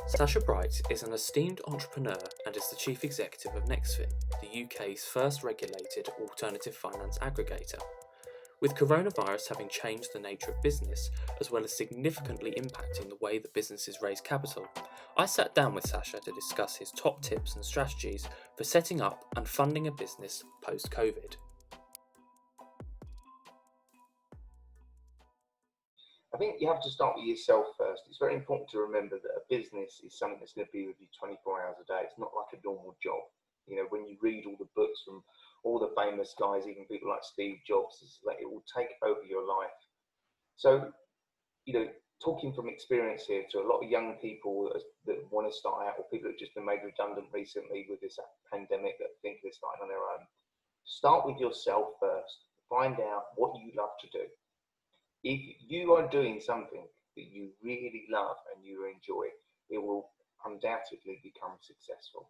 Sacha Bright is an esteemed entrepreneur and is the chief executive of Nextfin, the UK's first regulated alternative finance aggregator. With coronavirus having changed the nature of business, as well as significantly impacting the way that businesses raise capital, I sat down with Sacha to discuss his top tips and strategies for setting up and funding a business post-COVID. I think you have to start with yourself first. It's very important to remember that a business is something that's going to be with you 24 hours a day. It's not like a normal job. You know, when you read all the books from all the famous guys, even people like Steve Jobs, it's like it will take over your life. So, you know, talking from experience here to a lot of young people that want to start out, or people that have just been made redundant recently with this pandemic that think they're starting on their own, start with yourself first. Find out what you love to do. If you are doing something that you really love and you enjoy, it will undoubtedly become successful.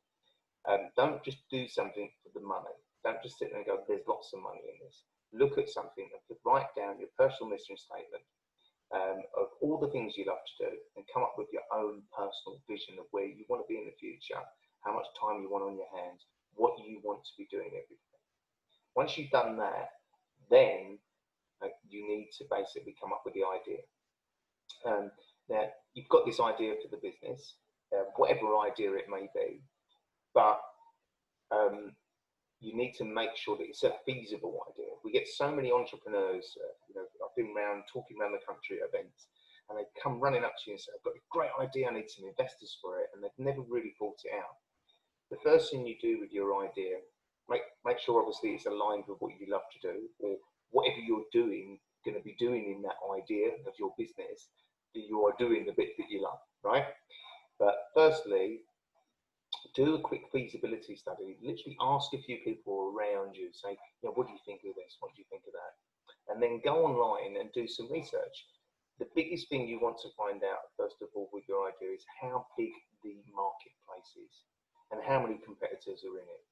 Don't just do something for the money. Don't just sit there and go, there's lots of money in this. Look at something and write down your personal mission statement of all the things you love to do, and come up with your own personal vision of where you want to be in the future, how much time you want on your hands, what you want to be doing every day. Once you've done that, then you need to basically come up with the idea. Now, you've got this idea for the business, whatever idea it may be, but you need to make sure that it's a feasible idea. We get so many entrepreneurs, you know, I've been talking around the country at events, and they come running up to you and say, I've got a great idea, I need some investors for it, and they've never really thought it out. The first thing you do with your idea, make sure obviously it's aligned with what you love to do, or whatever you're going to be doing in that idea of your business, that you are doing the bit that you love, right? But firstly, do a quick feasibility study. Literally ask a few people around you, say, you know, what do you think of this? What do you think of that? And then go online and do some research. The biggest thing you want to find out, first of all, with your idea is how big the marketplace is and how many competitors are in it.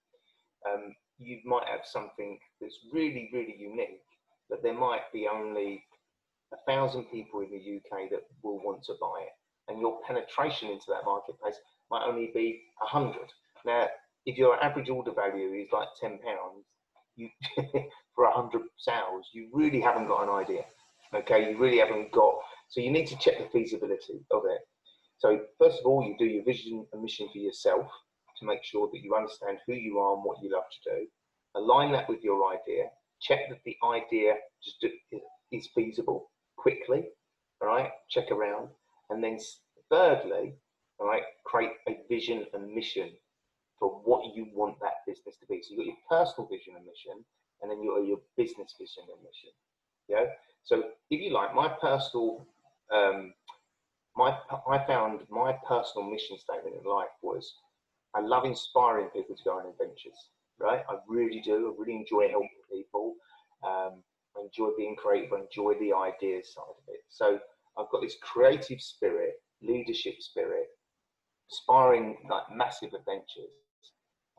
You might have something that's really, really unique, but there might be only 1,000 people in the UK that will want to buy it, and your penetration into that marketplace might only be 100. Now, if your average order value is like £10, you for 100 sales, you really haven't got an idea. Okay, you really haven't got. So you need to check the feasibility of it. So first of all, you do your vision and mission for yourself to make sure that you understand who you are and what you love to do. Align that with your idea. Check that the idea is feasible quickly. All right, check around, and then thirdly, all right, create a vision and mission for what you want that business to be. So you've got your personal vision and mission, and then you've got your business vision and mission. Yeah. So if you like, my personal, I found my personal mission statement in life was, I love inspiring people to go on adventures, right? I really do. I really enjoy helping people. I enjoy being creative. I enjoy the ideas side of it. So I've got this creative spirit, leadership spirit, inspiring like massive adventures.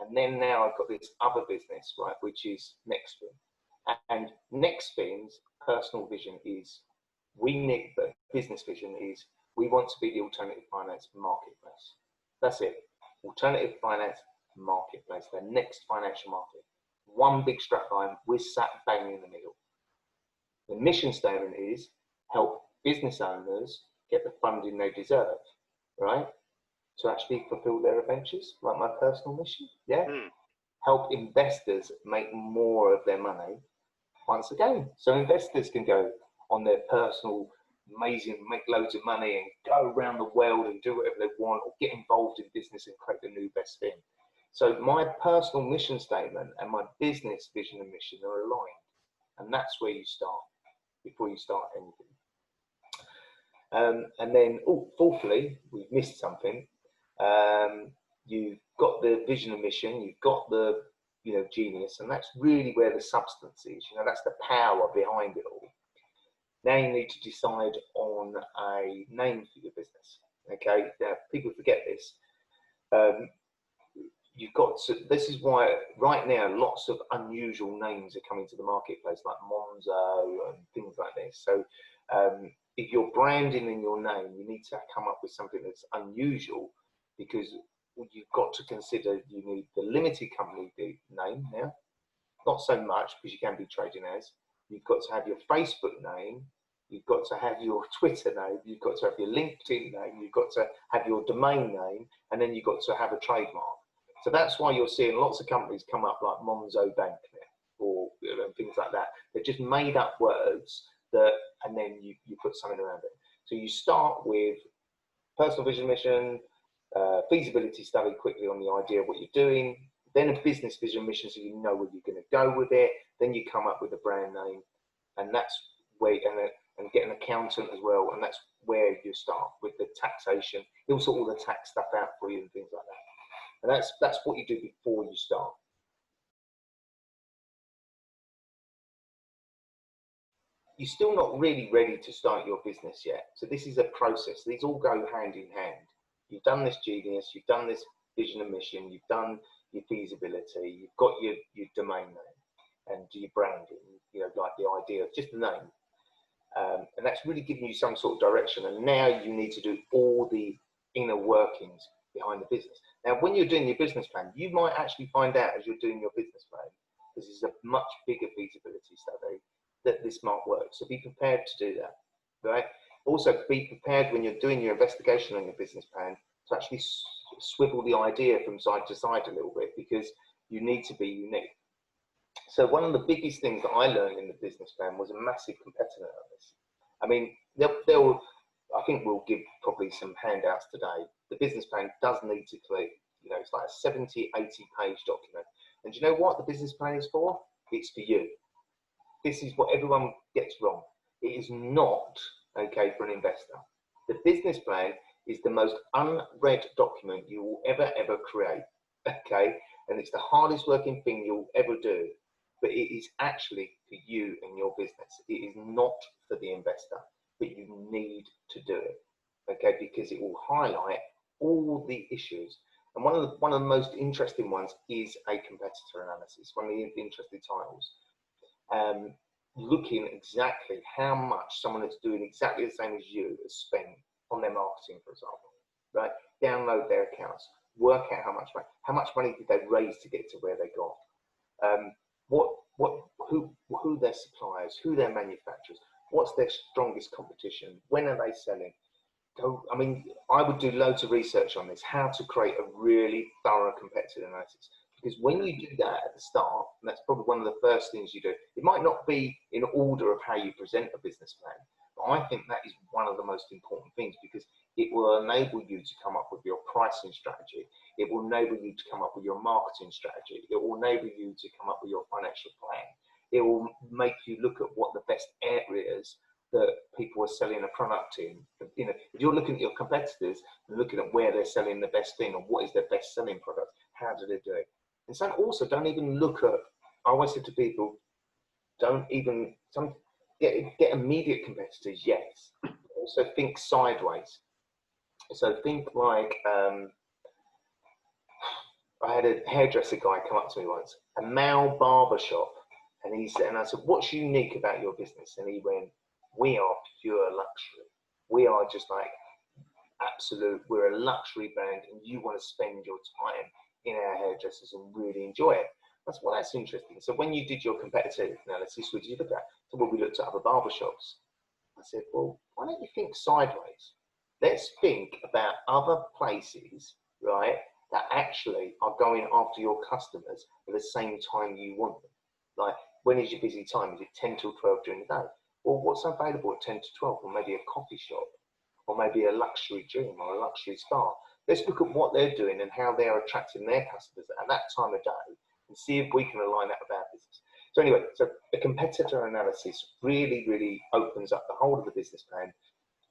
And then now I've got this other business, right, which is Nextfin. And Nextfin's personal vision is, business vision is, we want to be the alternative finance marketplace. That's it. Alternative finance marketplace, the next financial market. One big strap line, we're sat bang in the middle. The mission statement is help business owners get the funding they deserve, right? To actually fulfill their adventures, like my personal mission, yeah? Help investors make more of their money once again. So investors can go on their personal amazing, make loads of money and go around the world and do whatever they want, or get involved in business and create the new best thing. So my personal mission statement and my business vision and mission are aligned, and that's where you start before you start anything. And then, fourthly, we've missed something. You've got the vision and mission, you've got the, you know, genius, and that's really where the substance is. You know, that's the power behind it all. Now you need to decide on a name for your business. Okay, now people forget this. You've got to, this is why right now lots of unusual names are coming to the marketplace, like Monzo and things like this. So if you're branding in your name, you need to come up with something that's unusual, because you've got to consider you need the limited company name now, not so much because you can be trading as. You've got to have your Facebook name, you've got to have your Twitter name, you've got to have your LinkedIn name, you've got to have your domain name, and then you've got to have a trademark. So that's why you're seeing lots of companies come up like Monzo Bank or things like that. They've just made up words that, and then you put something around it. So you start with personal vision mission, feasibility study quickly on the idea of what you're doing, then a business vision mission so you know where you're going to go with it, then you come up with a brand name, and that's where, and get an accountant as well, and that's where you start with the taxation. He'll sort all the tax stuff out for you and things like that. And that's what you do before you start. You're still not really ready to start your business yet. So this is a process. These all go hand in hand. You've done this genius, you've done this vision and mission, you've done your feasibility, you've got your domain name and your branding, like the idea of just the name. And that's really giving you some sort of direction. And now you need to do all the inner workings behind the business. Now, when you're doing your business plan, you might actually find out as you're doing your business plan, this is a much bigger feasibility study, that this might work. So be prepared to do that, right? Also, be prepared when you're doing your investigation on your business plan to actually swivel the idea from side to side a little bit, because you need to be unique. So one of the biggest things that I learned in the business plan was a massive competitor analysis. I mean, I think we'll give probably some handouts today. The business plan does need to click, it's like a 70, 80 page document. And do you know what the business plan is for? It's for you. This is what everyone gets wrong. It is not okay for an investor. The business plan is the most unread document you will ever create, okay? And it's the hardest working thing you'll ever do, but it is actually for you and your business. It is not for the investor, but you need to do it, okay? Because it will highlight all the issues. And one of the most interesting ones is a competitor analysis, one of the interesting titles. Looking exactly how much someone that's doing exactly the same as you has spent on their marketing, for example, right? Download their accounts, work out how much money did they raise to get to where they got, who their suppliers, who their manufacturers, what's their strongest competition, when are they selling. I mean, I would do loads of research on this, how to create a really thorough competitive analysis. Because when you do that at the start, and that's probably one of the first things you do, it might not be in order of how you present a business plan, but I think that is one of the most important things, because it will enable you to come up with your pricing strategy. It will enable you to come up with your marketing strategy. It will enable you to come up with your financial plan. It will make you look at what the best areas that people are selling a product in. If you're looking at your competitors and looking at where they're selling the best thing, or what is their best selling product, how do they do it? And so also don't even look at, I always say to people, don't even, get immediate competitors, yes. Also think sideways. So think like, I had a hairdresser guy come up to me once, a male barber shop, and he said, and I said, what's unique about your business? And he went, we are pure luxury. We are just like absolute, we're a luxury brand, and you want to spend your time in our hairdressers and really enjoy it. That's interesting. So when you did your competitive analysis, what did you look at? So we looked at other barbershops. I said, well, why don't you think sideways? Let's think about other places, right, that actually are going after your customers at the same time you want them. Like, when is your busy time? Is it 10 till 12 during the day? Well, what's available at 10 to 12? Or maybe a coffee shop, or maybe a luxury gym, or a luxury spa. Let's look at what they're doing and how they're attracting their customers at that time of day, and see if we can align that with our business. So anyway, so the competitor analysis really opens up the whole of the business plan,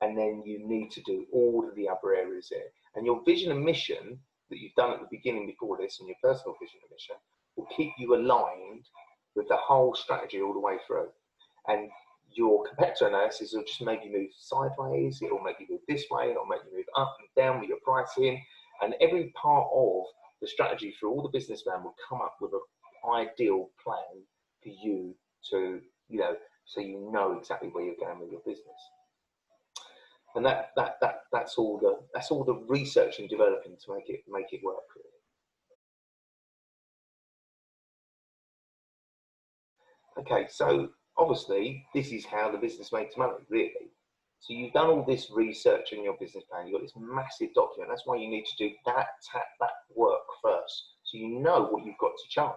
and then you need to do all of the other areas there. And your vision and mission that you've done at the beginning before this, and your personal vision and mission, will keep you aligned with the whole strategy all the way through. And your competitor analysis will just make you move sideways, it'll make you move this way, it'll make you move up and down with your pricing, and every part of the strategy through all the business plan will come up with an ideal plan for you to, so you know exactly where you're going with your business. And that's all the research and developing to make it work. Really. Okay, so obviously this is how the business makes money, really. So you've done all this research in your business plan. You've got this massive document. That's why you need to do that work first, so you know what you've got to charge.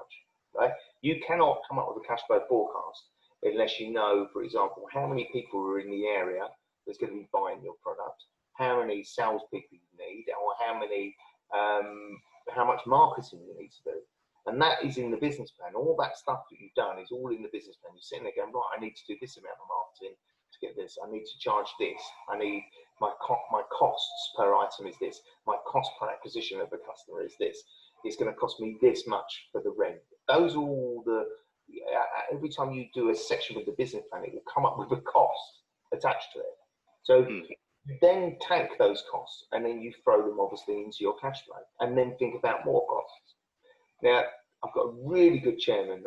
Right? You cannot come up with a cash flow forecast unless you know, for example, how many people are in the area that's going to be buying your product, how many salespeople you need, or how much marketing you need to do. And that is in the business plan. All that stuff that you've done is all in the business plan. You're sitting there going, right, I need to do this amount of marketing to get this. I need to charge this. I need my costs per item is this. My cost per acquisition of a customer is this. It's going to cost me this much for the rent. Those are all every time you do a section with the business plan, it will come up with a cost attached to it. So you then take those costs and then you throw them obviously into your cash flow and then think about more costs. Now, I've got a really good chairman.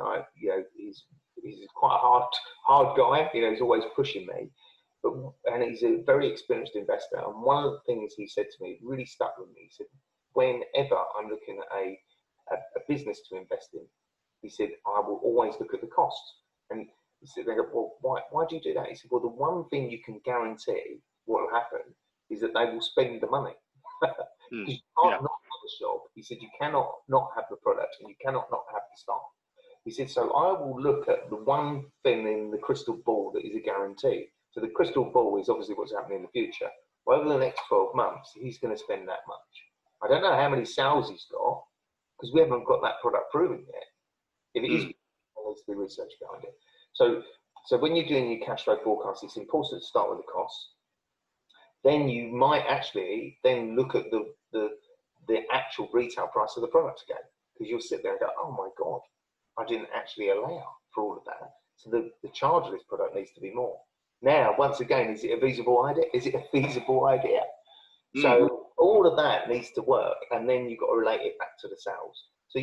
He's quite a hard guy. He's always pushing me, and he's a very experienced investor. And one of the things he said to me really stuck with me. He said, whenever I'm looking at a business to invest in, he said, I will always look at the cost. And he said, well, why do you do that? He said, well, the one thing you can guarantee what will happen is that they will spend the money. You can't not have a shop. He said, you cannot not have the product and you cannot not have the staff. He said, so I will look at the one thing in the crystal ball that is a guarantee. So the crystal ball is obviously what's happening in the future. Well, over the next 12 months, he's going to spend that much. I don't know how many sales he's got because we haven't got that product proven yet. If it is, there needs to be research behind it. So when you're doing your cash flow forecast, it's important to start with the costs. Then you might actually then look at the actual retail price of the product again, because you'll sit there and go, oh my God, I didn't actually allow for all of that. So the charge of this product needs to be more. Now, once again, is it a feasible idea? Is it a feasible idea? So all of that needs to work, and then you've got to relate it back to the sales. So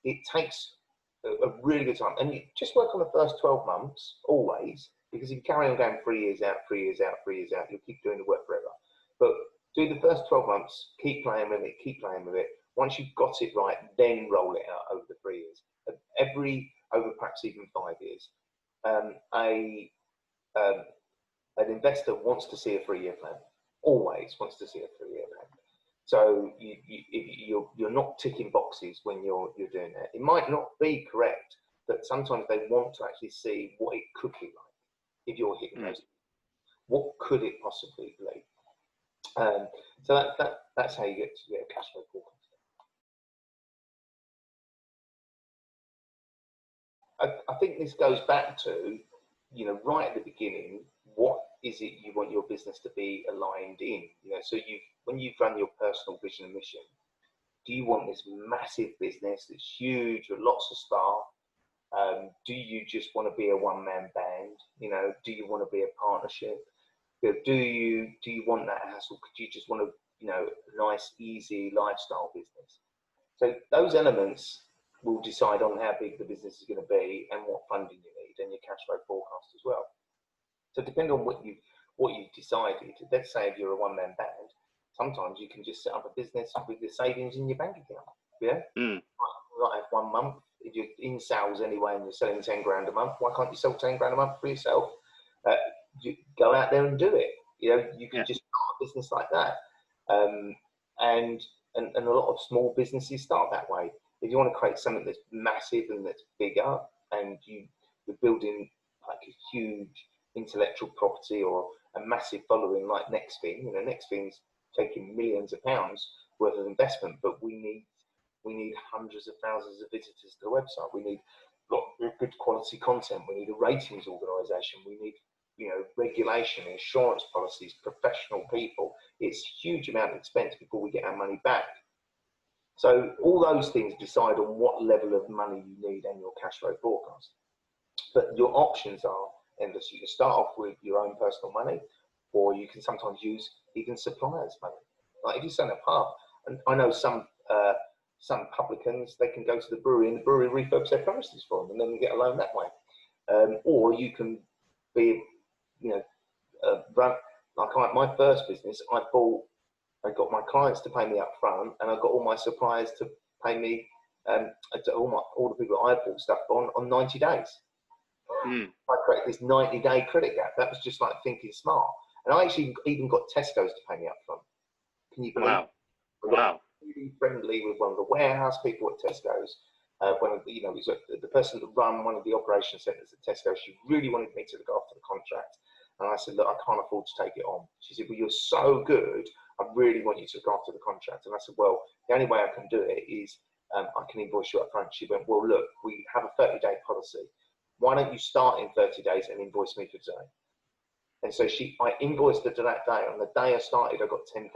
it takes a really good time, and you just work on the first 12 months always, because if you carry on going 3 years out, you'll keep doing the work forever. But do the first 12 months, keep playing with it. Once you've got it right, then roll it out over the 3 years. Over perhaps even 5 years. An investor wants to see a 3-year plan. Always wants to see a 3-year plan. So you're not ticking boxes when you're doing that. It might not be correct, but sometimes they want to actually see what it could be like if you're hitting those. What could it possibly be? So that's how you get to a cash flow forecast. I think this goes back to, right at the beginning, what is it you want your business to be aligned in? So when you've run your personal vision and mission, do you want this massive business that's huge with lots of staff? Do you just want to be a one-man band? Do you want to be a partnership? Do you want that hassle? Could you just want a nice, easy lifestyle business? So those elements will decide on how big the business is going to be and what funding you need and your cash flow forecast as well. So depending on what you've decided, let's say if you're a one-man band, sometimes you can just set up a business with your savings in your bank account. Yeah, you might have 1 month. If you're in sales anyway and you're selling 10 grand a month, why can't you sell 10 grand a month for yourself? You go out there and do it. You can just start a business like that. And a lot of small businesses start that way. If you want to create something that's massive and that's bigger, and you're building like a huge intellectual property or a massive following like Nextfin, Nextfin's taking millions of pounds worth of investment, but we need hundreds of thousands of visitors to the website. We need good quality content. We need a ratings organisation. We need regulation, insurance policies, professional people. It's a huge amount of expense before we get our money back. So all those things decide on what level of money you need and your cash flow forecast. But your options are endless. You can start off with your own personal money, or you can sometimes use even suppliers' money. Like if you sell a pub, and I know some publicans, they can go to the brewery and the brewery refurbs their premises for them, and then they get a loan that way. Or you can be, my first business, I got my clients to pay me up front, and I got all my suppliers to pay me, all the people I bought stuff on 90 days. I created this 90-day credit gap. That was just like thinking smart. And I actually even got Tesco's to pay me up front. Can you believe? Wow. I got really friendly with one of the warehouse people at Tesco's. One of the, it was the person that ran one of the operation centres at Tesco. She really wanted me to look after the contract. And I said, look, I can't afford to take it on. She said, well, you're so good. I really want you to look after the contract. And I said, well, the only way I can do it is I can invoice you up front. She went, well, look, we have a 30-day policy. Why don't you start in 30 days and invoice me for today? And so I invoiced her to that day. On the day I started, I got £10,000 to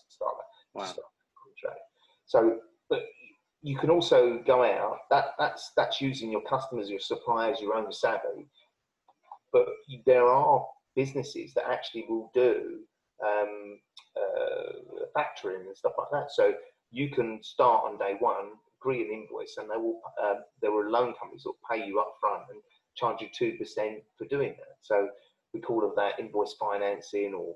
start that contract. So, but you can also go out. That's using your customers, your suppliers, your own savvy. But there are businesses that actually will do factoring and stuff like that. So you can start on day one, agree an invoice, and there were loan companies that will pay you up front and charge you 2% for doing that. So we call it that invoice financing or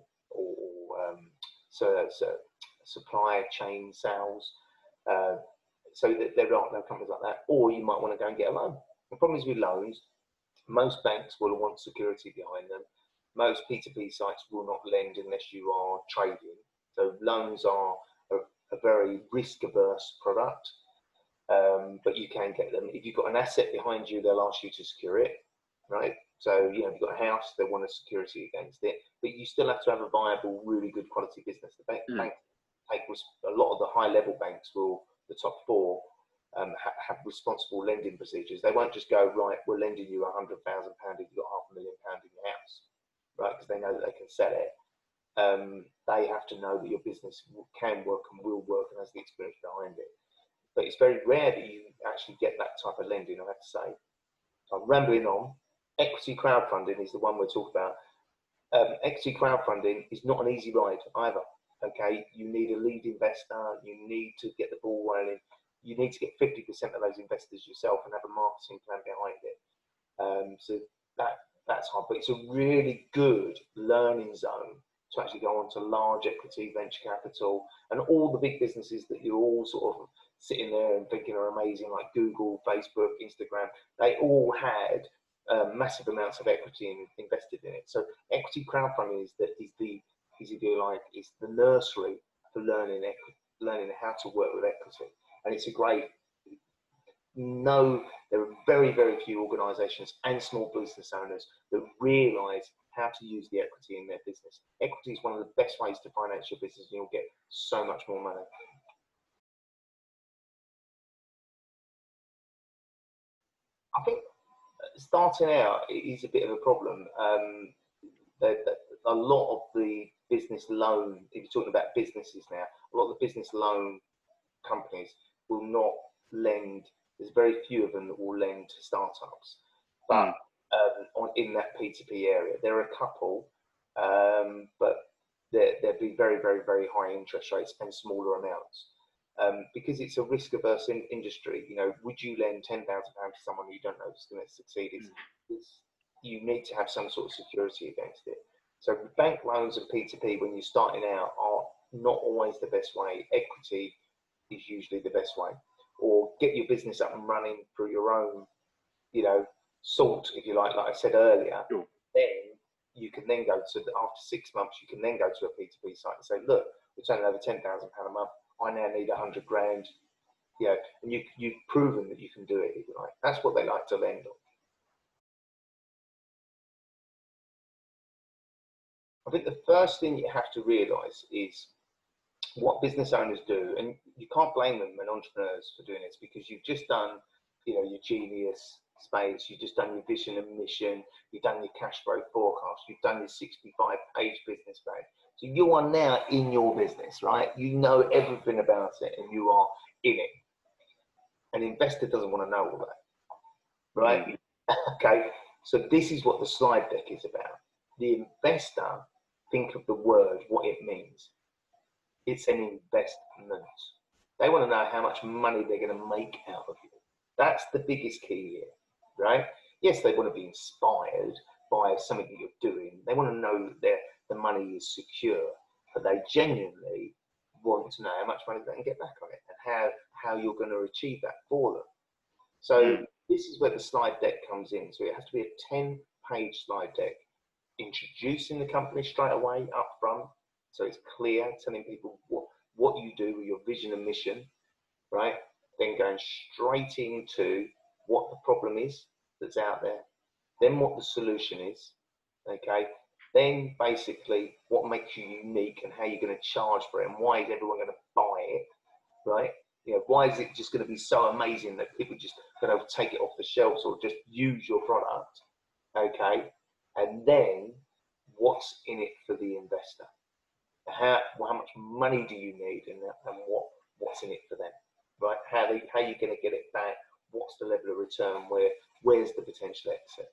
supply chain sales. So there are no companies like that. Or you might want to go and get a loan. The problem is with loans, most banks will want security behind them. Most P2P sites will not lend unless you are trading. So loans are a very risk-averse product, but you can get them. If you've got an asset behind you, they'll ask you to secure it, right? So, if you've got a house, they want a security against it, but you still have to have a viable, really good quality business. The bank take a lot of the high-level banks the top four, have responsible lending procedures. They won't just go, right, we're lending you £100,000 if you've got £500,000 in your house, right? Because they know that they can sell it. They have to know that your business can work and will work and has the experience behind it. But it's very rare that you actually get that type of lending, I have to say. I'm rambling on. Equity crowdfunding is the one we're talking about. Equity crowdfunding is not an easy ride either. Okay, you need a lead investor. You need to get the ball rolling. You need to get 50% of those investors yourself and have a marketing plan behind it. So that's hard, but it's a really good learning zone to actually go on to large equity, venture capital, and all the big businesses that you're all sort of sitting there and thinking are amazing, like Google, Facebook, Instagram. They all had massive amounts of equity invested in it. So equity crowdfunding is if you like, is the nursery for learning how to work with equity, and it's a great. There are very, very few organisations and small business owners that realise how to use the equity in their business. Equity is one of the best ways to finance your business, and you'll get so much more money. I think starting out is a bit of a problem. A lot of the business loan, if you're talking about businesses now, a lot of the business loan companies will not lend. There's very few of them that will lend to startups, but in that P2P area, there are a couple, but there'd be very, very, very high interest rates and smaller amounts. Because it's a risk-averse industry, would you lend £10,000 to someone you don't know is going to succeed? You need to have some sort of security against it. So bank loans and P2P, when you're starting out, are not always the best way. Equity is usually the best way. Or get your business up and running through your own, salt, if you like I said earlier. Sure. Then you can then go to, after 6 months, you can then go to a P2P site and say, look, we're turning over £10,000 a month. I now need 100 grand. And you've proven that you can do it, if you like. That's what they like to lend on. I think the first thing you have to realise is what business owners do, and you can't blame them and entrepreneurs for doing this, because you've just done, your genius space, you've just done your vision and mission, you've done your cash flow forecast, you've done your 65-page business plan. So you are now in your business, right? You know everything about it, and you are in it. An investor doesn't want to know all that, right? Okay, so this is what the slide deck is about. The investor, think of the word, what it means. It's an investment. They want to know how much money they're going to make out of you. That's the biggest key here, right? Yes, they want to be inspired by something that you're doing. They want to know that the money is secure, but they genuinely want to know how much money they can get back on it and how you're going to achieve that for them. So this is where the slide deck comes in. So it has to be a 10-page slide deck, introducing the company straight away up front, so it's clear, telling people what you do with your vision and mission, right? Then going straight into what the problem is that's out there, then what the solution is, okay? Then basically what makes you unique and how you're going to charge for it and why is everyone going to buy it, right? You know, why is it just going to be so amazing that people just going to take it off the shelves or just use your product, okay? And then what's in it for the investor? How much money do you need and what's in it for them, right? How are you going to get it back? What's the level of return? Where's the potential exit?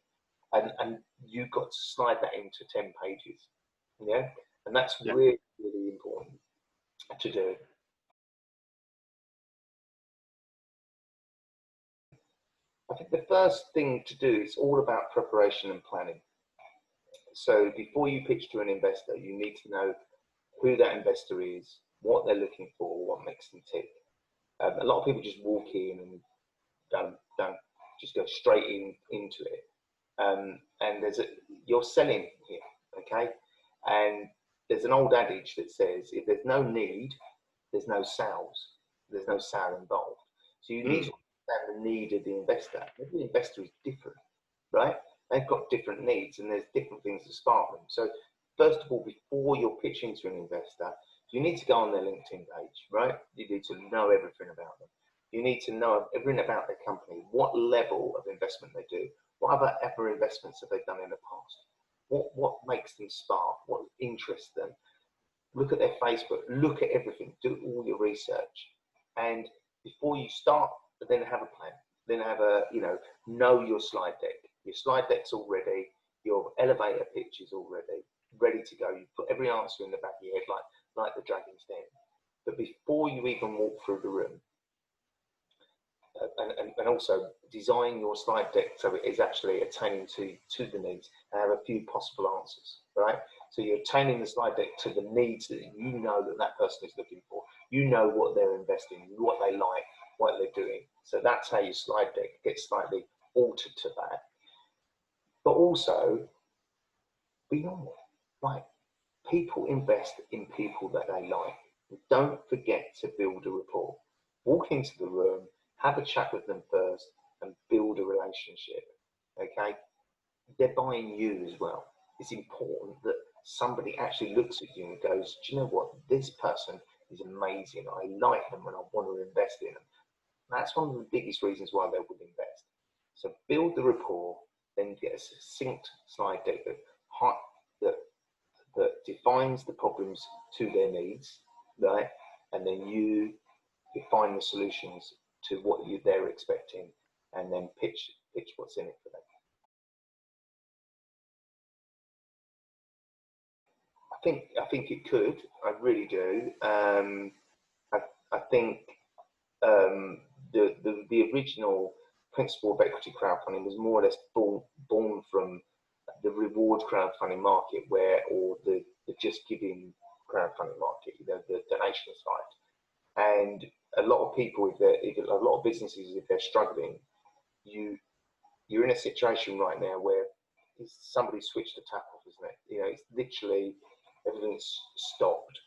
And you've got to slide that into 10 pages, yeah? And that's really, really important to do. I think the first thing to do is all about preparation and planning. So before you pitch to an investor, you need to know who that investor is, what they're looking for, what makes them tick. A lot of people just walk in and don't just go straight into it. And you're selling here, okay? And there's an old adage that says, if there's no need, there's no sales. There's no sale involved. So you need to understand the need of the investor. Every investor is different, right? They've got different needs and there's different things that spark them. So first of all, before you're pitching to an investor, you need to go on their LinkedIn page, right? You need to know everything about them. You need to know everything about their company, what level of investment they do, what other investments have they done in the past, what makes them spark, what interests them. Look at their Facebook, look at everything, do all your research. And before you start, then have a plan, then have know your slide deck. Your slide deck's all ready, your elevator pitch is all ready to go. You put every answer in the back of your head like the Dragon's Den. But before you even walk through the room, and also design your slide deck so it is actually attaining to the needs and have a few possible answers, right? So you're attaining the slide deck to the needs that you know that person is looking for. You know what they're investing in, what they like, what they're doing. So that's how your slide deck gets slightly altered to that. But also, be normal. Like, people invest in people that they like. Don't forget to build a rapport. Walk into the room, have a chat with them first, and build a relationship, okay? They're buying you as well. It's important that somebody actually looks at you and goes, do you know what? This person is amazing. I like them and I want to invest in them. That's one of the biggest reasons why they would invest. So build the rapport, then get a succinct slide deck that defines the problems to their needs, right? And then you define the solutions to what they're expecting, and then pitch what's in it for them. I think it could. I really do. I think the original principle of equity crowdfunding was more or less born from the reward crowdfunding market, or the just giving crowdfunding market, the donation side. And a lot of people, a lot of businesses, if they're struggling, you're in a situation right now where somebody switched the tap off, isn't it? It's literally everything's stopped.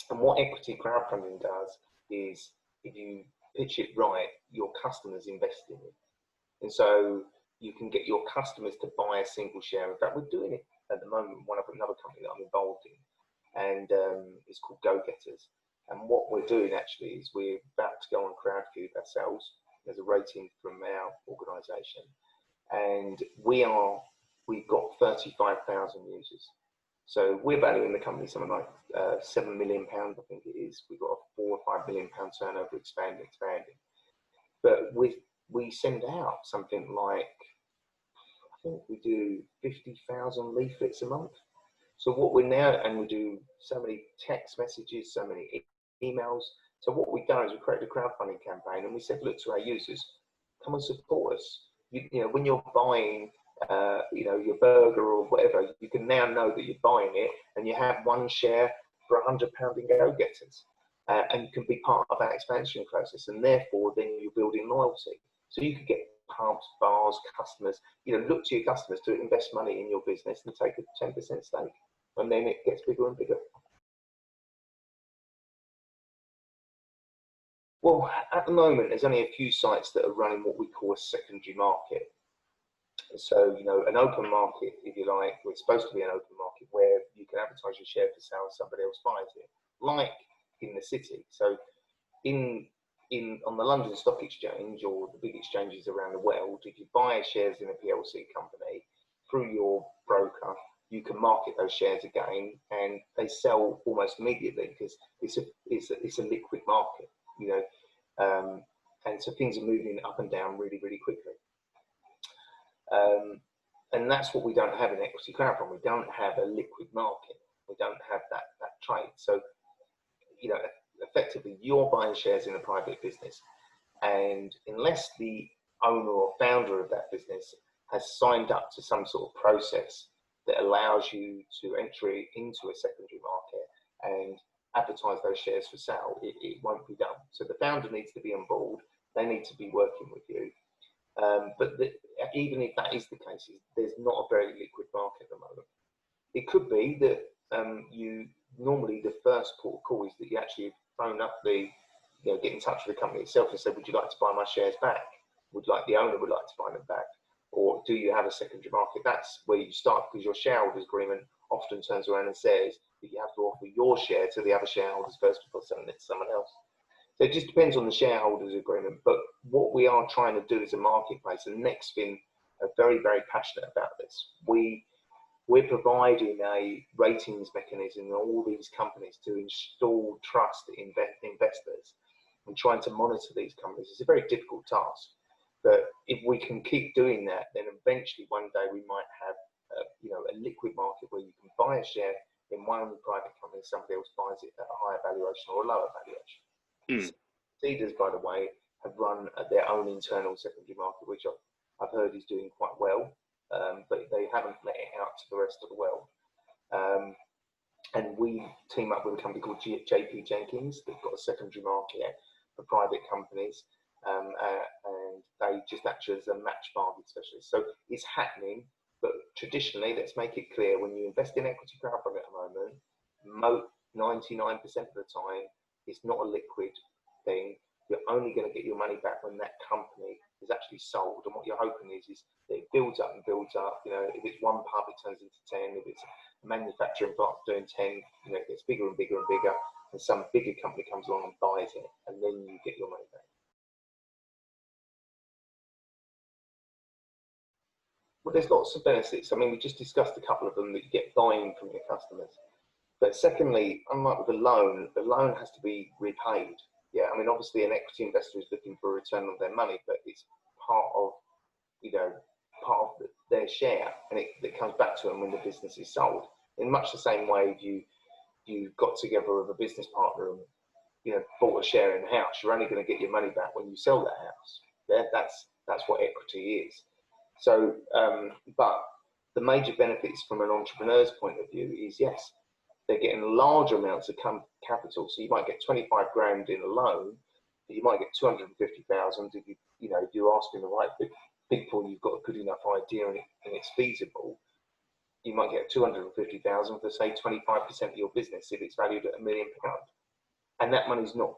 And what equity crowdfunding does is, if you pitch it right, your customers invest in it. And so you can get your customers to buy a single share. In fact, we're doing it at the moment, another company that I'm involved in, and it's called Go Getters. And what we're doing actually is we're about to go on Crowdfunding ourselves. There's a rating from our organisation, and we've got 35,000 users. So we're valuing the company something like £7 million, I think it is. We've got a £4 or £5 million turnover, expanding. But we send out something like, I think we do 50,000 leaflets a month. So what we're now, and we do so many text messages, so many emails. So what we've done is we created a crowdfunding campaign, and we said, look, to our users, come and support us. When you're buying you know, your burger or whatever, you can now know that you're buying it, and you have one share for £100 in go-getters, and you can be part of that expansion process, and therefore then you're building loyalty. So you could get pubs, bars, customers, you know, look to your customers to invest money in your business and take a 10% stake, and then it gets bigger and bigger. Well, at the moment, there's only a few sites that are running what we call a secondary market. So, you know, an open market, if you like, well, it's supposed to be an open market where you can advertise your share for sale and somebody else buys it, like in the city. So on the London Stock Exchange or the big exchanges around the world, if you buy shares in a PLC company through your broker, you can market those shares again, and they sell almost immediately because it's a liquid market, you know, and so things are moving up and down really, really quickly. And that's what we don't have in equity crowdfunding. We don't have a liquid market. We don't have that trade. So, you know, effectively, you're buying shares in a private business, and unless the owner or founder of that business has signed up to some sort of process that allows you to entry into a secondary market and advertise those shares for sale, it won't be done. So the founder needs to be on board. They need to be working with you. But even if that is the case, there's not a very liquid market at the moment. It could be that normally the first port of call is that you actually phone up get in touch with the company itself and say, would you like to buy my shares back? The owner would like to buy them back? Or do you have a secondary market? That's where you start, because your shareholders agreement often turns around and says that you have to offer your share to the other shareholders first before selling it to someone else. So it just depends on the shareholders agreement. But what we are trying to do as a marketplace, and Nextfin are very, very passionate about this. We're providing a ratings mechanism in all these companies to install trust in investors, and trying to monitor these companies. It's a very difficult task, but if we can keep doing that, then eventually one day we might have a liquid market where you can buy a share in one private company, somebody else buys it at a higher valuation or a lower valuation. Seeders, by the way, have run their own internal secondary market, which I've heard is doing quite well, but they haven't let it out to the rest of the world. And we team up with a company called JP Jenkins. They've got a secondary market for private companies, and they just act as a match market specialist. So it's happening, but traditionally, let's make it clear, when you invest in equity crowdfunding at the moment, 99% of the time, it's not a liquid thing. You're only going to get your money back when that company is actually sold. And what you're hoping is that it builds up and builds up. You know, if it's one pub, it turns into 10. If it's a manufacturing plant doing 10, you know, it gets bigger and bigger and bigger. And some bigger company comes along and buys it, and then you get your money back. Well, there's lots of benefits. I mean, we just discussed a couple of them, that you get buy-in from your customers. But secondly, unlike with a loan, the loan has to be repaid. Yeah, I mean, obviously an equity investor is looking for a return on their money, but it's part of their share, and it comes back to them when the business is sold. In much the same way, if you got together with a business partner and bought a share in a house, you're only going to get your money back when you sell that house. Yeah, that's what equity is. So, but the major benefits from an entrepreneur's point of view is, yes, they're getting large amounts of capital. So you might get 25 grand in a loan, but you might get 250,000 if you're asking the right people, you've got a good enough idea and it's feasible. You might get 250,000 for, say, 25% of your business if it's valued at £1 million, and that money's not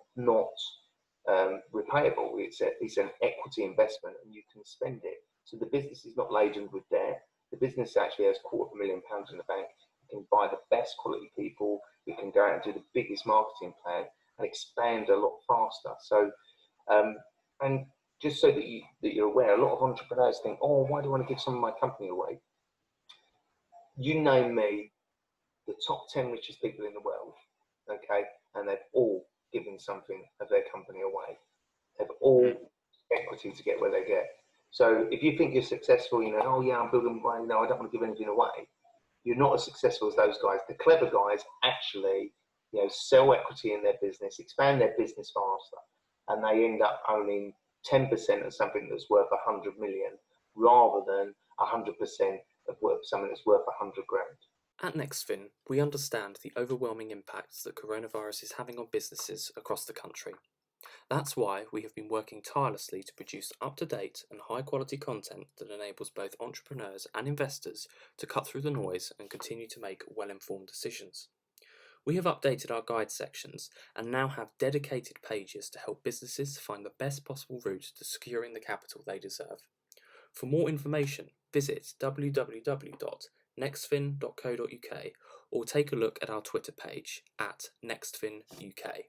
repayable. It's an equity investment, and you can spend it. So the business is not laden with debt. The business actually has £250,000 in the bank. It can buy the best quality people. It can go out and do the biggest marketing plan and expand a lot faster. So, and just so that you're aware, a lot of entrepreneurs think, oh, why do I want to give some of my company away? You name me, the top 10 richest people in the world, okay, and they've all given something of their company away. They've all equity to get where they get. So if you think you're successful, oh yeah, I'm building my, I don't want to give anything away. You're not as successful as those guys. The clever guys actually, sell equity in their business, expand their business faster, and they end up owning 10% of something that's worth 100 million, rather than 100% of worth something that's worth 100 grand. At Nextfin, we understand the overwhelming impacts that coronavirus is having on businesses across the country. That's why we have been working tirelessly to produce up-to-date and high-quality content that enables both entrepreneurs and investors to cut through the noise and continue to make well-informed decisions. We have updated our guide sections and now have dedicated pages to help businesses find the best possible route to securing the capital they deserve. For more information, visit www.nextfin.co.uk or take a look at our Twitter page at NextFinUK.